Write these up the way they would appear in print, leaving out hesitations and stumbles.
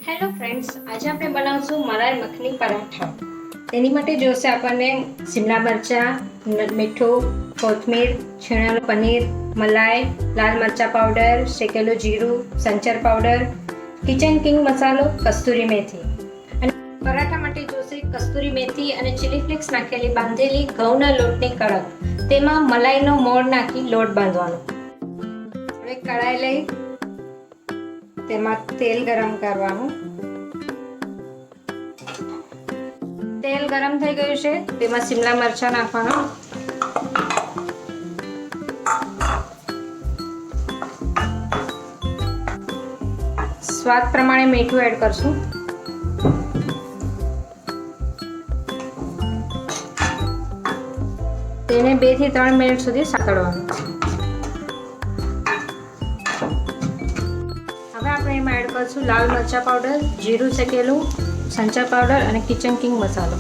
Hello friends, આજે આપણે બનાવશું મલાઈ મખની પરાઠા. તેની માટે જોશે આપણને શિમલા મરચાં, મીઠું, કોથમીર, છીણેલું પનીર, મલાઈ, લાલ મરચાં પાવડર, શેકેલું જીરું, સંચર પાવડર, કિચન કિંગ મસાલો, કસ્તુરી મેથી. અને પરાઠા માટે જોશે કસ્તુરી મેથી અને ચીલી ફ્લેક્સ નાખેલી બાંધેલી ઘઉંના લોટની કણક. તેમાં મલાઈનો મોણ નાખી લોટ બાંધવાનો. હવે કઢાઈ લઈ તેમાં તેલ ગરમ કરવાનું. તેલ ગરમ થઈ ગયું છે, તેમાં શિમલા મરચાં નાખવાના. સ્વાદ પ્રમાણે મીઠું એડ કરશું. તેને 2 થી 3 મિનિટ સુધી સાતળવાનું. હવે આપણે એમાં એડ કરશું લાલ મરચાં પાવડર, જીરું શેકેલું, સંચર પાવડર અને કિચન કિંગ મસાલો.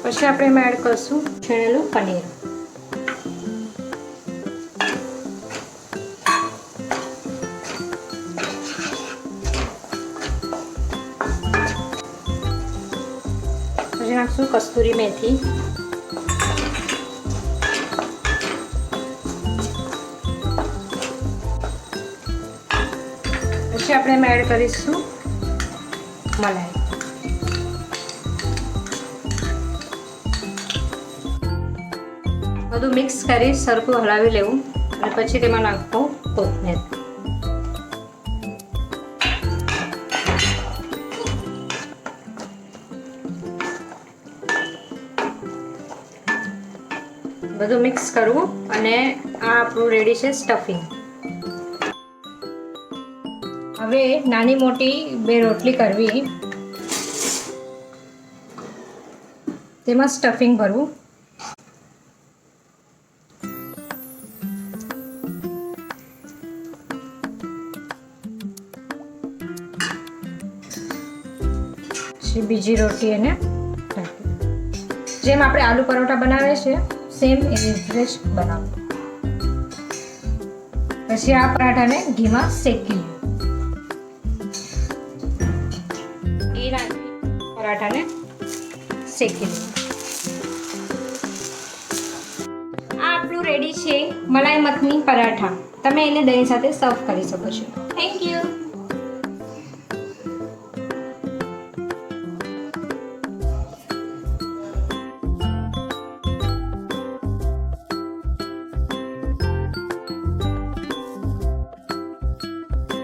પછી આપણે એમાં એડ કરશું છીણેલું પનીર. પછી નાખશું કસ્તુરી મેથી. પછી આપણે એમાં એડ કરીશું મલાઈ. બધું મિક્સ કરી સરખું હલાવી લેવું અને પછી તેમાં નાખવું કોથમીર. બધું મિક્સ કરવું અને આ આપણું રેડી છે સ્ટફિંગ. હવે નાની મોટી 2 રોટલી કરવી, તેમાં સ્ટફિંગ ભરવું. બીજી રોટી એને જેમ આપણે આલુ પરોઠા બનાવે છે સેમ એવી રીતે જ બનાવવું. પછી આ પરાઠાને ઘીમાં શેકી ઘી નાખી પરાઠાને શેકી લેવું. આ આપણું રેડી છે મલાઈ મખની પરાઠા. તમે એને દહીં સાથે સર્વ કરી શકો છો. Thank you.